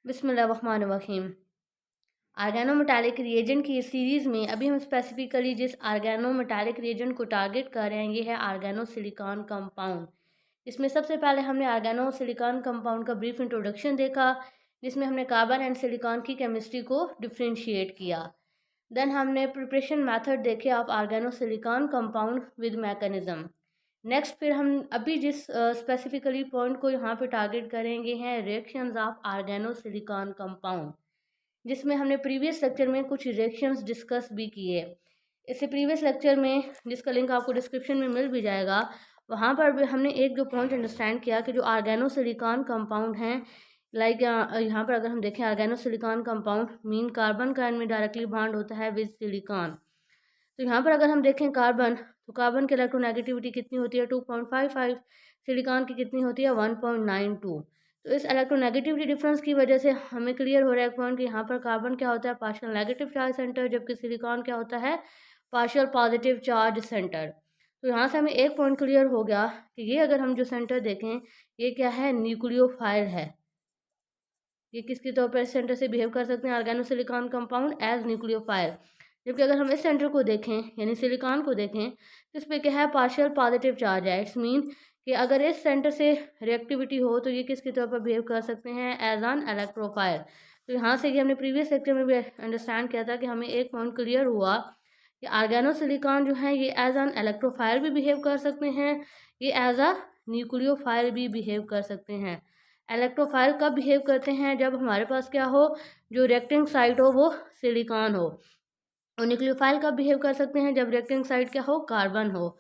बिस्मिल्लाहिर्रहमानिर्रहीम। आर्गेनोमेटालिक रिएजेंट की इस सीरीज़ में अभी हम स्पेसिफिकली जिस आर्गेनोमेटालिक रिएजेंट को टारगेट कर रहे हैं ये है आर्गेनोसिलिकॉन कंपाउंड। इसमें सबसे पहले हमने आर्गेनोसिलिकॉन कंपाउंड का ब्रीफ इंट्रोडक्शन देखा, जिसमें हमने कार्बन एंड सिलिकॉन की केमिस्ट्री को डिफ्रेंशिएट किया। देन हमने प्रिपरेशन मेथड देखे of organosilicon compound with mechanism. Next फिर हम अभी जिस स्पेसिफिकली पॉइंट को यहाँ पे टारगेट करेंगे हैं रिएक्शंस ऑफ आर्गेनोसिलिकॉन कंपाउंड, जिसमें हमने प्रीवियस लेक्चर में कुछ रिएक्शंस डिस्कस भी किए। इससे प्रीवियस लेक्चर में, जिसका लिंक आपको डिस्क्रिप्शन में मिल भी जाएगा, वहाँ पर भी हमने एक जो पॉइंट अंडरस्टैंड किया कि जो आर्गेनोसिलिकॉन कंपाउंड हैं, लाइक यहाँ पर अगर हम देखें आर्गेनोसिलिकॉन कंपाउंड मीन कार्बन का इनमें डायरेक्टली बॉन्ड होता है विद सिलिकॉन। तो यहाँ पर अगर हम देखें कार्बन, तो कार्बन की इलेक्ट्रोनेगेटिविटी कितनी होती है 2.55, सिलिकॉन की कितनी होती है 1.92। तो इस इलेक्ट्रोनेगेटिविटी डिफरेंस की वजह से हमें क्लियर हो रहा है एक पॉइंट कि यहाँ पर कार्बन क्या होता है पार्शियल नेगेटिव चार्ज सेंटर, जबकि सिलिकॉन क्या होता है पार्शियल पॉजिटिव चार्ज सेंटर। तो यहाँ से हमें एक पॉइंट क्लियर हो गया कि ये अगर हम जो सेंटर देखें ये क्या है, न्यूक्लियोफाइल है। ये किसके तौर पर सेंटर से बिहेव कर सकते हैं ऑर्गेनोसिलिकॉन कंपाउंड एज न्यूक्लियोफाइल। जबकि अगर हम इस सेंटर को देखें यानी सिलिकॉन को देखें तो इस पर क्या है पार्शियल पॉजिटिव चार्ज है। इट्स मीन कि अगर इस सेंटर से रिएक्टिविटी हो तो ये किसके तौर पर बिहेव कर सकते हैं एज एन इलेक्ट्रोफाइल। तो यहाँ से ये हमने प्रीवियस लेक्चर में भी अंडरस्टैंड किया था कि हमें एक पॉइंट क्लियर हुआ कि आर्गेनोसिलिकॉन जो है ये एज एन इलेक्ट्रोफाइल भी बिहेव कर सकते हैं, ये एज अ न्यूक्लियोफाइल भी बिहेव कर सकते हैं। इलेक्ट्रोफाइल कब बिहेव करते हैं, जब हमारे पास क्या हो, जो रिएक्टिंग साइट हो वो सिलिकॉन हो। और न्यूक्लियोफाइल कब बिहेव कर सकते हैं, जब रिएक्टिंग साइट क्या हो, कार्बन हो।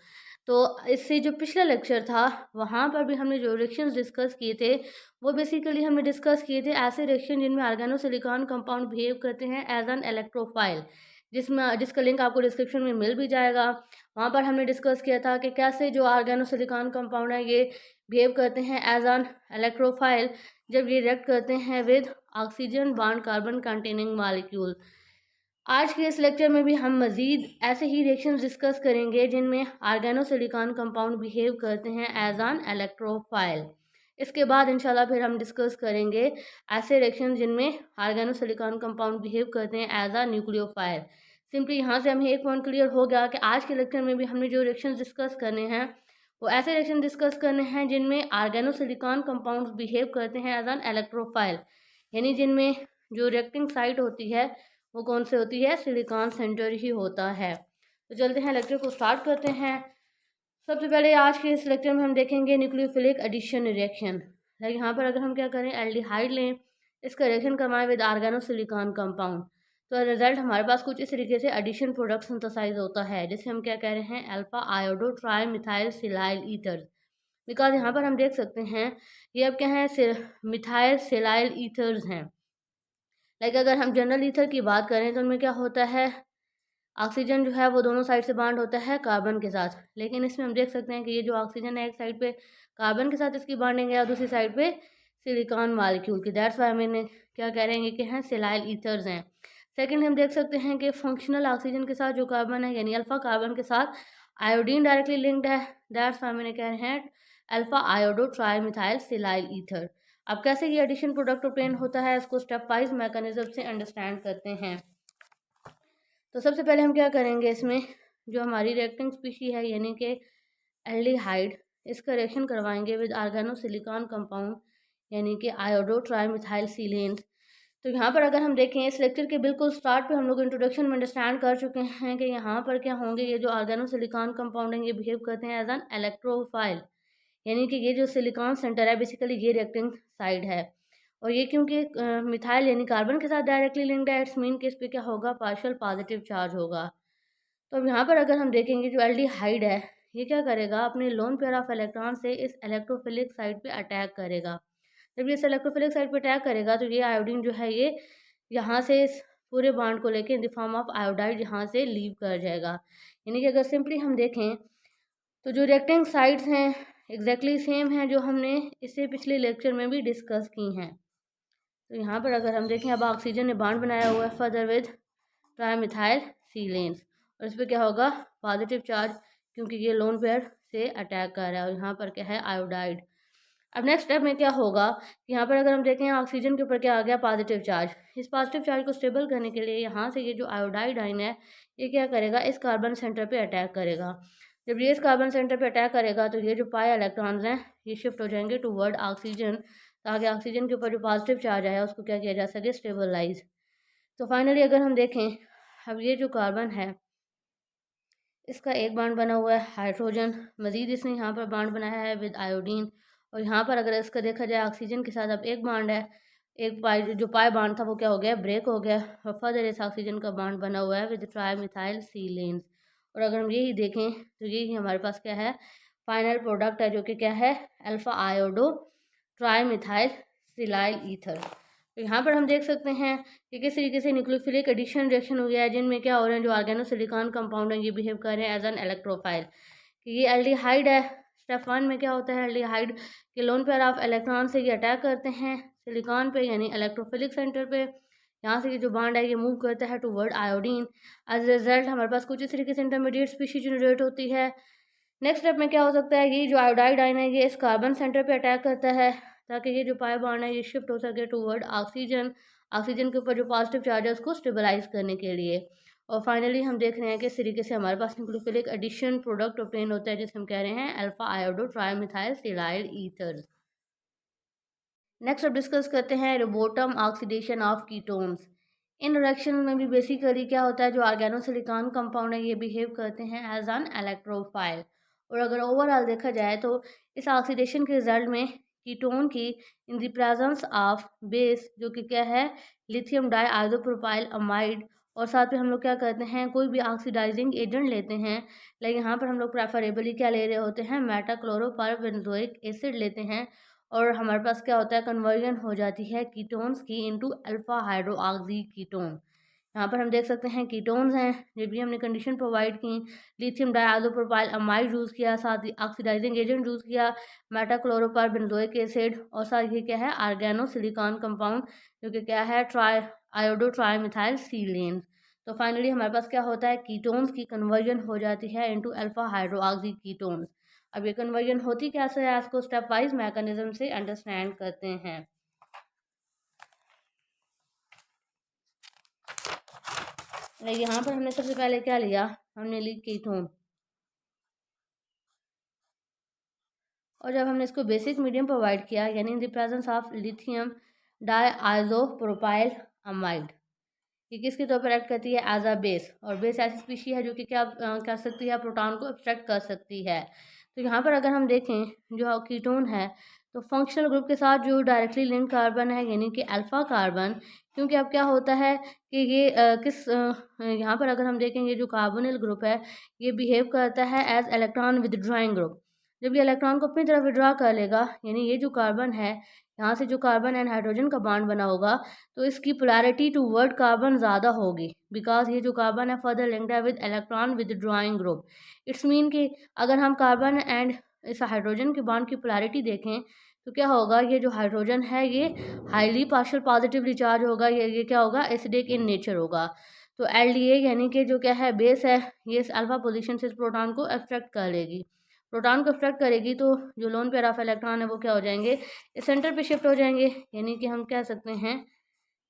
तो इससे जो पिछला लेक्चर था वहाँ पर भी हमने जो रिएक्शंस डिस्कस किए थे वो बेसिकली हमने डिस्कस किए थे ऐसे रिएक्शन जिनमें ऑर्गेनोसिलिकॉन कंपाउंड बिहेव करते हैं एज एन इलेक्ट्रोफाइल, जिसका लिंक आपको डिस्क्रिप्शन में मिल भी जाएगा। वहाँ पर हमने डिस्कस किया था कि कैसे जो ऑर्गेनोसिलिकॉन कंपाउंड है ये बिहेव करते हैं एज एन इलेक्ट्रोफाइल जब ये रिएक्ट करते हैं with oxygen bond carbon containing molecule. आज के इस लेक्चर में भी हम मज़ीद ऐसे ही रिएक्शंस डिस्कस करेंगे जिनमें ऑर्गेनोसिलिकॉन कंपाउंड बिहेव करते हैं एज एन इलेक्ट्रोफाइल। इसके बाद इंशाल्लाह फिर हम डिस्कस करेंगे ऐसे रिएक्शन जिनमें ऑर्गेनोसिलिकॉन कंपाउंड बिहेव करते हैं एज अ न्यूक्लियोफाइल। सिंपली यहाँ से हमें एक पॉइंट क्लियर हो गया कि आज के लेक्चर में भी हमने जो रिएक्शन डिस्कस करने हैं वो ऐसे रिएक्शन डिस्कस करने हैं जिनमें ऑर्गेनोसिलिकॉन कंपाउंड्स बिहेव करते हैं एज एन इलेक्ट्रोफाइल, यानी जिनमें जो रिएक्टिंग साइट होती है वो कौन से होती है, सिलिकॉन सेंटर ही होता है। तो चलते हैं लेक्चर को स्टार्ट करते हैं। सबसे पहले आज के इस लेक्चर में हम देखेंगे न्यूक्लियोफिलिक एडिशन रिएक्शन। लाइक यहाँ पर अगर हम क्या करें, एल्डिहाइड लें, इसका रिएक्शन करवाएं विद ऑर्गेनोसिलिकॉन कंपाउंड, तो रिजल्ट हमारे पास कुछ इस तरीके से एडिशन प्रोडक्ट सिंथेसाइज होता है, जिसे हम क्या कह रहे हैं, alpha iodo tri methyl silyl ether. Because यहाँ पर हम देख सकते हैं ये अब क्या है, मिथाइल सिलाइल ईथर्स हैं। लाइक अगर हम जनरल ईथर की बात करें तो उनमें क्या होता है, ऑक्सीजन जो है वो दोनों साइड से बॉन्ड होता है कार्बन के साथ, लेकिन इसमें हम देख सकते हैं कि ये जो ऑक्सीजन है एक साइड पे कार्बन के साथ इसकी बॉन्डिंग है और दूसरी साइड पे सिलिकॉन मॉलिक्यूल की। दैट्स वाई मैंने क्या कह रहे हैं कि हैं सिलाइल ईथर्स हैं। सेकंड हम देख सकते हैं कि फंक्शनल ऑक्सीजन के साथ जो कार्बन है यानी अल्फा कार्बन के साथ आयोडीन डायरेक्टली लिंक्ड है। दैट्स वाई मैंने कह रहे हैं alpha iodo tri methyl silyl ether. अब कैसे ये एडिशन प्रोडक्ट ऑब्टेन होता है इसको स्टेप वाइज मैकेनिज्म से अंडरस्टैंड करते हैं। तो सबसे पहले हम क्या करेंगे, इसमें जो हमारी रिएक्टिंग स्पीशी है यानी कि एल्डिहाइड, इसका रिएक्शन करवाएंगे विद ऑर्गेनोसिलिकॉन कंपाउंड यानी कि आयोडो ट्राईमिथाइल सीलेन्स। तो यहाँ पर अगर हम देखें इस लेक्चर के बिल्कुल स्टार्ट पे हम लोग इंट्रोडक्शन में अंडरस्टैंड कर चुके हैं कि यहाँ पर क्या होंगे, ये जो ऑर्गेनोसिलिकॉन कंपाउंड है ये बिहेव करते हैं एज एन इलेक्ट्रोफाइल, यानी कि ये जो सिलिकॉन सेंटर है बेसिकली ये रिएक्टिंग साइड है। और ये क्योंकि मिथाइल यानी कार्बन के साथ डायरेक्टली लिंक्ड है, इट्स मीन कि इस पर क्या होगा, पार्शियल पॉजिटिव चार्ज होगा। तो अब यहाँ पर अगर हम देखेंगे जो एल्डिहाइड है ये क्या करेगा, अपने लोन पेयर ऑफ इलेक्ट्रॉन से इस इलेक्ट्रोफिलिक साइड पे अटैक करेगा। जब ये इस इलेक्ट्रोफिलिक साइड पे अटैक करेगा तो ये आयोडीन जो है ये यहाँ से इस पूरे बॉन्ड को लेके in the form of iodide यहाँ से लीव कर जाएगा। यानी कि अगर सिंपली हम देखें तो जो रिएक्टिंग साइड्स हैं एग्जैक्टली सेम हैं जो हमने इससे पिछले लेक्चर में भी डिस्कस की हैं। तो यहाँ पर अगर हम देखें अब ऑक्सीजन ने बॉन्ड बनाया हुआ है फर्दर विद ट्राईमिथाइल सीलेन्स, और इस पर क्या होगा, पॉजिटिव चार्ज, क्योंकि ये लोन पेयर से अटैक कर रहा है। और यहाँ पर क्या है, आयोडाइड। अब नेक्स्ट स्टेप में क्या होगा कि यहाँ पर अगर हम देखें ऑक्सीजन के ऊपर क्या आ गया, पॉजिटिव चार्ज। इस पॉजिटिव चार्ज को स्टेबल करने के लिए यहाँ से ये जो आयोडाइड आयन है ये क्या करेगा, इस कार्बन सेंटर पे अटैक करेगा। जब ये इस कार्बन सेंटर पे अटैक करेगा तो ये जो पाई इलेक्ट्रॉन्स हैं ये शिफ्ट हो जाएंगे टूवर्ड ऑक्सीजन, ताकि ऑक्सीजन के ऊपर जो पॉजिटिव चार्ज आया उसको क्या किया जा सके, स्टेबलाइज। तो फाइनली अगर हम देखें, अब ये जो कार्बन है इसका एक बॉन्ड बना हुआ है हाइड्रोजन, मज़ीद इसने यहाँ पर बॉन्ड बनाया है विद आयोडीन, और यहाँ पर अगर इसका देखा जाए ऑक्सीजन के साथ अब एक बॉन्ड है, एक पाई जो पाई बॉन्ड था वो क्या हो गया, ब्रेक हो गया, और फर्दर इस ऑक्सीजन का बॉन्ड बना हुआ है विद ट्राई मिथाइल सीलेन्स। और अगर हम यही देखें तो यही हमारे पास क्या है, फाइनल प्रोडक्ट है, जो कि क्या है, alpha iodo tri methyl silyl ether. तो यहाँ पर हम देख सकते हैं कि किस तरीके से न्यूक्लियोफिलिक एडिशन रिएक्शन हो गया है, जिनमें क्या हो रहे हैं, जो ऑर्गेनोसिलिकॉन कंपाउंड है ये बिहेव कर रहे हैं एज एन इलेक्ट्रोफाइल। कि ये एल्डिहाइड है, स्टेप 1 में क्या होता है, एल्डिहाइड के लोन पेयर ऑफ इलेक्ट्रॉन से ये अटैक करते हैं सिलिकॉन पे, यानी इलेक्ट्रोफिलिक सेंटर पे। यहाँ से ये जो बॉन्ड है ये मूव करता है टूवर्ड आयोडीन। एज रिजल्ट हमारे पास कुछ इस तरीके से इंटरमीडिएट स्पीशीज जनरेट होती है। नेक्स्ट स्टेप में क्या हो सकता है, ये जो आयोडाइड आयन है ये इस कार्बन सेंटर पे अटैक करता है, ताकि ये जो पाई बॉन्ड है ये शिफ्ट हो सके टूवर्ड ऑक्सीजन, ऑक्सीजन के ऊपर जो पॉजिटिव चार्ज है उसको स्टेबलाइज करने के लिए। और फाइनली हम देख रहे हैं कि इस तरीके से हमारे पास न्यूक्लियोफिलिक एडिशन प्रोडक्ट ऑब्टेन होता है, जिसे हम कह रहे हैं alpha iodo trimethyl silyl ether. Next अब डिस्कस करते हैं Rubottom oxidation of ketones. In reaction में भी बेसिकली क्या होता है, जो ऑर्गेनोसिलिकॉन कंपाउंड है ये बिहेव करते हैं एज एन इलेक्ट्रोफाइल। और अगर ओवरऑल देखा जाए तो इस ऑक्सीडेशन के रिजल्ट में कीटोन की इन द प्रेजेंस ऑफ बेस, जो कि क्या है, लिथियम डाई आइसोप्रोपाइल अमाइड, और साथ में हम लोग क्या करते हैं, कोई भी ऑक्सीडाइजिंग एजेंट लेते हैं, लाइक यहाँ पर हम लोग प्रेफरेबली क्या ले रहे होते हैं, मेटाक्लोरोपरबेंजोइक एसिड लेते हैं, और हमारे पास क्या होता है, कन्वर्जन हो जाती है कीटोन्स की इनटू अल्फा हाइड्रोक्सी कीटोन। यहाँ पर हम देख सकते हैं कीटोन्स हैं, जब भी हमने कंडीशन प्रोवाइड की, लिथियम डाइआज़ोप्रोपाइल अमाइड यूज़ किया, साथ ही ऑक्सीडाइजिंग एजेंट यूज़ किया मेटाक्लोरोपरबेंजोइक एसिड, और साथ ही क्या है, आर्गेनो सिलिकॉन कंपाउंड, जो कि क्या है, ट्राई आयोडो ट्राइमिथाइल सीलेन। तो फाइनली हमारे पास क्या होता है, कीटोन्स की कन्वर्जन हो जाती है इनटू अल्फा हाइड्रोक्सी कीटोन्स। अब ये कन्वर्जन होती कैसे है, इसको स्टेप वाइज मैकेनिज्म से अंडरस्टैंड करते हैं। यहाँ पर हमने सबसे पहले क्या लिया, हमने ली कीटोन, और जब हमने इसको बेसिक मीडियम प्रोवाइड किया, यानी in the presence of lithium diisopropyl amide, ये किसके तौर पर एक्ट करती है, एज अ बेस। और बेस ऐसी स्पीशी है जो कि क्या कर सकती है, प्रोटॉन को एब्स्ट्रैक्ट कर सकती है। तो यहाँ पर अगर हम देखें जो कीटोन है, तो फंक्शनल ग्रुप के साथ जो डायरेक्टली लिंक कार्बन है, यानी कि अल्फा कार्बन, क्योंकि अब क्या होता है कि ये यहाँ पर अगर हम देखें, ये जो कार्बोनिल ग्रुप है ये बिहेव करता है एज इलेक्ट्रॉन विदड्रॉइंग ग्रुप। जब ये इलेक्ट्रॉन को अपनी तरफ विड्रॉ कर लेगा, यानी ये जो कार्बन है, यहाँ से जो कार्बन एंड हाइड्रोजन का बॉन्ड बना होगा, तो इसकी पोलैरिटी टूवर्ड कार्बन ज़्यादा होगी, बिकॉज ये जो कार्बन है फर्दर लिंक्ड है with electron withdrawing group. It's mean कि अगर हम कार्बन एंड इस हाइड्रोजन के बॉन्ड की पोलैरिटी देखें, तो क्या होगा, ये जो हाइड्रोजन है ये हाईली पार्शियल पॉजिटिवली चार्ज होगा, ये क्या होगा, एसिडिक इन नेचर होगा। तो एल यानी कि जो क्या है, बेस है, ये इस अल्फा पोजीशन से इस प्रोटॉन को एब्स्ट्रैक्ट कर लेगी। प्रोटॉन को एब्स्ट्रैक्ट करेगी तो जो लोन पेयर ऑफ इलेक्ट्रॉन है वो क्या हो जाएंगे, इस सेंटर पे शिफ्ट हो जाएंगे, यानी कि हम कह सकते हैं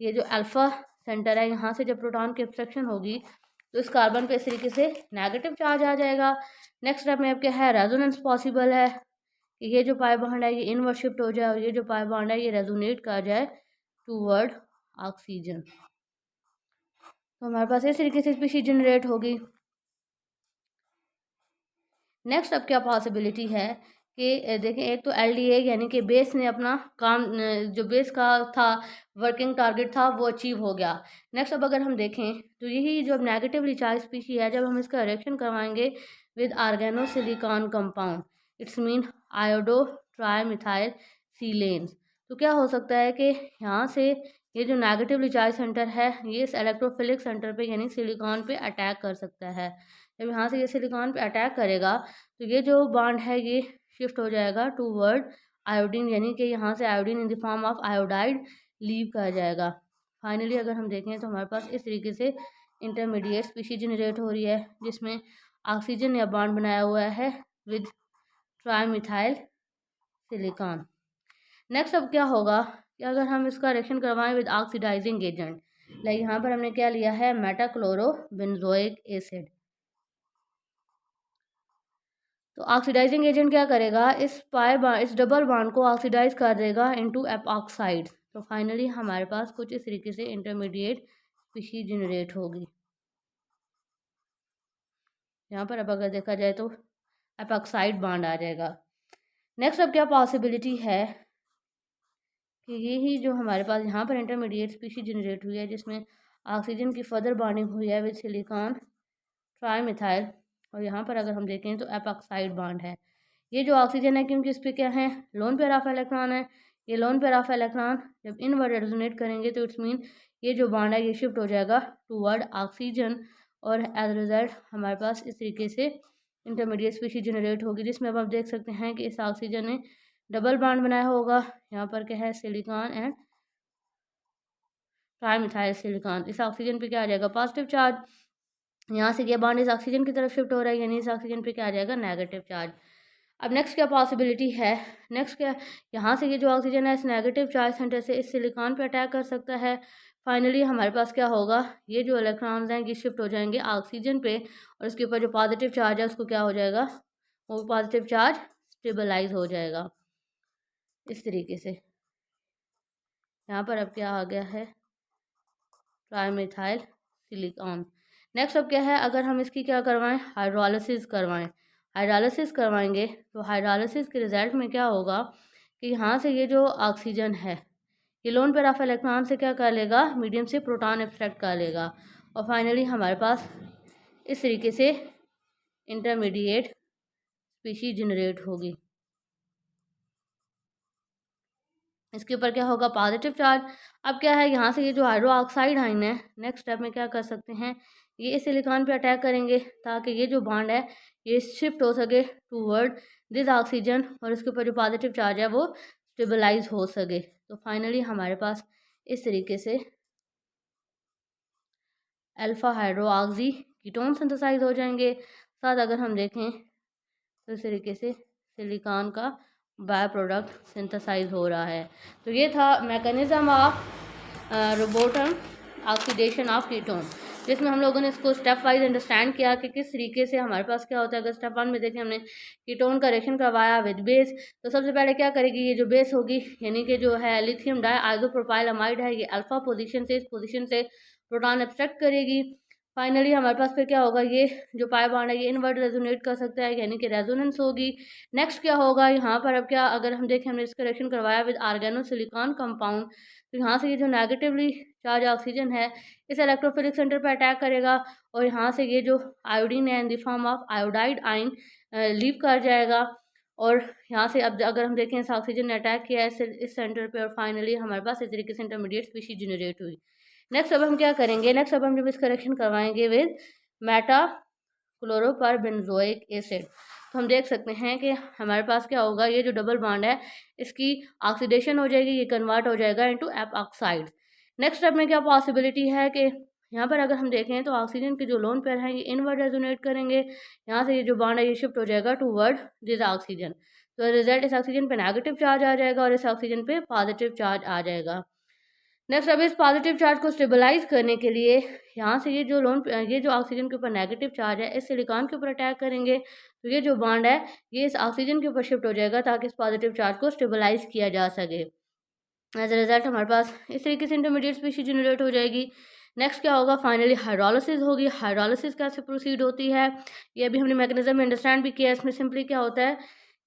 ये जो अल्फ़ा सेंटर है, यहाँ से जब प्रोटॉन की एब्स्ट्रैक्शन होगी तो इस कार्बन पे इस तरीके से नेगेटिव चार्ज आ जाएगा। नेक्स्ट स्टेप में अब क्या है, रेजोनेंस पॉसिबल है कि ये जो पाई बॉन्ड है ये इनवर्ड शिफ्ट हो जाए, और ये जो पाई बॉन्ड है ये रेजोनेट कर जाए टूवर्ड ऑक्सीजन। तो हमारे पास इस तरीके से स्पीशीज जनरेट होगी। नेक्स्ट अब क्या पॉसिबिलिटी है कि देखें, एक तो एल यानी कि बेस ने अपना काम, जो बेस का था वर्किंग टारगेट था वो अचीव हो गया। नेक्स्ट अब अगर हम देखें तो यही जो अब नेगेटिवली चार्ज स्पीशी है, जब हम इसका रिएक्शन करवाएंगे with organo silicon compound, it's mean iodo trimethyl silanes, तो क्या हो सकता है कि यहाँ से ये जो नेगेटिवली चार्ज सेंटर है ये इस इलेक्ट्रोफिलिक सेंटर पे यानी सिलिकॉन पे अटैक कर सकता है। जब यहाँ से ये सिलिकॉन पे अटैक करेगा तो ये जो बॉन्ड है ये शिफ्ट हो जाएगा टूवर्ड आयोडीन, यानी कि यहाँ से iodine in the form of iodide leave कर जाएगा। फाइनली अगर हम देखें तो हमारे पास इस तरीके से इंटरमीडिएट स्पीशीज जनरेट हो रही है, जिसमें ऑक्सीजन ने बॉन्ड बनाया हुआ है विद ट्राइमिथाइल सिलिकॉन। नेक्स्ट अब क्या होगा कि अगर हम इसका रिएक्शन करवाएं विद ऑक्सीडाइजिंग एजेंट, लाइक यहाँ पर हमने क्या लिया है, मेटाक्लोरोबेंजोइक एसिड। तो ऑक्सीडाइजिंग एजेंट क्या करेगा, इस डबल बॉन्ड को ऑक्सीडाइज कर देगा इनटू एपॉक्साइड। तो फाइनली हमारे पास कुछ इस तरीके से इंटरमीडिएट स्पीशीज जनरेट होगी। यहाँ पर अब अगर देखा जाए तो एपॉक्साइड बॉन्ड आ जाएगा। नेक्स्ट अब क्या पॉसिबिलिटी है कि ये ही जो हमारे पास यहाँ पर इंटरमीडिएट स्पीशीज जनरेट हुई है जिसमें ऑक्सीजन की फर्दर बॉन्डिंग हुई है विद सिलिकॉन ट्राईमिथाइल, और यहाँ पर अगर हम देखें तो एपॉक्साइड बॉन्ड है। ये जो ऑक्सीजन है क्योंकि इस पर क्या है, लोन पेयर ऑफ इलेक्ट्रॉन है, ये लोन पेयर ऑफ इलेक्ट्रॉन जब इनवर्ड रेजोनेट करेंगे तो इट्स मीन ये जो बॉन्ड है ये शिफ्ट हो जाएगा टूवर्ड ऑक्सीजन, और एज रिजल्ट हमारे पास इस तरीके से इंटरमीडिएट स्पीशीज जनरेट होगी जिसमें अब आप देख सकते हैं कि इस ऑक्सीजन ने डबल बॉन्ड बनाया होगा। यहाँ पर क्या है, सिलिकॉन एंड ट्राईमिथाइल सिलिकॉन। इस ऑक्सीजन पे क्या आ जाएगा, पॉजिटिव चार्ज। यहाँ से ये बॉन्ड इस ऑक्सीजन की तरफ शिफ्ट हो रहा है, यानी इस ऑक्सीजन पे क्या आ जाएगा, नेगेटिव चार्ज। अब नेक्स्ट क्या पॉसिबिलिटी है, नेक्स्ट क्या, यहाँ से ये जो ऑक्सीजन है इस नेगेटिव चार्ज सेंटर से इस सिलिकॉन पे अटैक कर सकता है। फाइनली हमारे पास क्या होगा, ये जो इलेक्ट्रॉन्स हैं ये शिफ्ट हो जाएंगे ऑक्सीजन पे, और इसके ऊपर जो पॉजिटिव चार्ज है उसको क्या हो जाएगा, वो पॉजिटिव चार्ज स्टेबलाइज हो जाएगा इस तरीके से। यहाँ पर अब क्या आ गया है, ट्राईमिथाइल सिलिकॉन। नेक्स्ट अब क्या है, अगर हम इसकी क्या करवाएं, हाइड्रोलिसिस करवाएं। हाइड्रोलिसिस करवाएंगे तो हाइड्रोलिसिस के रिजल्ट में क्या होगा कि यहाँ से ये जो ऑक्सीजन है ये लोन पेयर ऑफ इलेक्ट्रॉन से क्या कर लेगा, मीडियम से प्रोटॉन एब्स्ट्रैक्ट कर लेगा, और फाइनली हमारे पास इस तरीके से इंटरमीडिएट स्पीशीज जनरेट होगी। इसके ऊपर क्या होगा, पॉजिटिव चार्ज। अब क्या है, यहाँ से ये जो हाइड्रो ऑक्साइड आयन है नेक्स्ट स्टेप में क्या कर सकते हैं, ये इस सिलिकॉन पे अटैक करेंगे ताकि ये जो बॉन्ड है ये शिफ्ट हो सके टूवर्ड दिस ऑक्सीजन, और इसके ऊपर जो पॉजिटिव चार्ज है वो स्टेबलाइज हो सके। तो फाइनली हमारे पास इस तरीके से alpha hydroxy ketone synthesise हो जाएंगे। साथ अगर हम देखें तो इस तरीके से सिलिकॉन का बाय प्रोडक्ट सिंथेसाइज हो रहा है। तो ये था mechanism of Rubottom oxidation of ketone, जिसमें हम लोगों ने इसको स्टेप वाइज अंडरस्टैंड किया कि किस तरीके से हमारे पास क्या होता है। अगर स्टेप 1 में देखें हमने कीटोन का रिएक्शन करवाया विद बेस, तो सबसे पहले क्या करेगी, ये जो बेस होगी यानी कि जो है लिथियम डाई आइसोप्रोपाइल अमाइड है, ये अल्फा पोजीशन से इस पोजीशन से प्रोटॉन एब्स्ट्रैक्ट करेगी। फाइनली हमारे पास फिर क्या होगा, ये जो पाई बॉन्ड है ये इनवर्ट रेजोनेट कर सकता है यानी कि रेजोनेंस होगी। नेक्स्ट क्या होगा, यहाँ पर अब क्या, अगर हम देखें हमने इसका रिएक्शन करवाया विद आर्गेनो सिलिकॉन कंपाउंड, तो यहाँ से ये जो नेगेटिवली चार्ज ऑक्सीजन है इस इलेक्ट्रोफिलिक सेंटर पर अटैक करेगा, और यहाँ से ये जो आयोडीन है in the form of iodide आइन लीव कर जाएगा, और यहाँ से अब अगर हम देखें इस ऑक्सीजन ने अटैक किया है इस सेंटर पे, और फाइनली हमारे पास इस तरीके से इंटरमीडिएट स्पीशीज जनरेट हुई। नेक्स्ट अब हम क्या करेंगे, नेक्स्ट अब हम जब इसका रिएक्शन करवाएंगे विद मेटा क्लोरोपरबेंजोइक एसिड, तो हम देख सकते हैं कि हमारे पास क्या होगा, ये जो डबल बॉन्ड है इसकी ऑक्सीडेशन हो जाएगी, ये कन्वर्ट हो जाएगा इनटू एपॉक्साइड। नेक्स्ट स्टेप में क्या पॉसिबिलिटी है कि यहाँ पर अगर हम देखें तो ऑक्सीजन के जो लोन पेयर हैं ये इनवर्ड रेजोनेट करेंगे, यहाँ से ये जो बॉन्ड है ये शिफ्ट हो जाएगा टूवर्ड दिस ऑक्सीजन, तो रिजल्ट इस ऑक्सीजन पे नेगेटिव चार्ज आ जाएगा और इस ऑक्सीजन पे पॉजिटिव चार्ज आ जाएगा। नेक्स्ट अब इस पॉजिटिव चार्ज को स्टेबलाइज करने के लिए यहाँ से ये जो ऑक्सीजन के ऊपर नेगेटिव चार्ज है इस सिलिकॉन के ऊपर अटैक करेंगे, तो ये जो बॉन्ड है ये इस ऑक्सीजन के ऊपर शिफ्ट हो जाएगा ताकि इस पॉजिटिव चार्ज को स्टेबलाइज किया जा सके। एज अ रिजल्ट हमारे पास इस तरीके से इंटरमीडिएट स्पीशीज जनरेट हो जाएगी। नेक्स्ट क्या होगा, फाइनली हाइड्रोलिसिस होगी। हाइड्रोलिसिस कैसे प्रोसीड होती है ये अभी हमने मैकेनिज्म अंडरस्टैंड भी किया है। इसमें सिंपली क्या होता है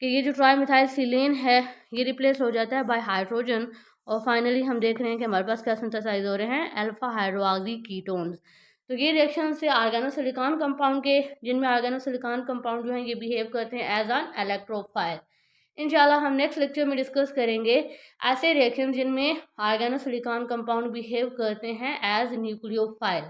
कि ये जो ट्राईमिथाइल सिलेन है ये रिप्लेस हो जाता है बाय हाइड्रोजन, और फाइनली हम देख रहे हैं कि हमारे पास क्या सिंथेसाइज हो रहे हैं, अल्फा हाइड्रोक्सी कीटोन्स। तो ये रिएक्शन से ऑर्गेनोसिलिकॉन कंपाउंड के, जिनमें ऑर्गेनोसिलिकॉन कंपाउंड जो हैं ये बिहेव करते हैं एज एन इलेक्ट्रोफाइल। इंशाल्लाह हम नेक्स्ट लेक्चर में डिस्कस करेंगे ऐसे रिएक्शन जिनमें ऑर्गेनोसिलिकॉन कंपाउंड बिहेव करते हैं एज न्यूक्लियोफाइल।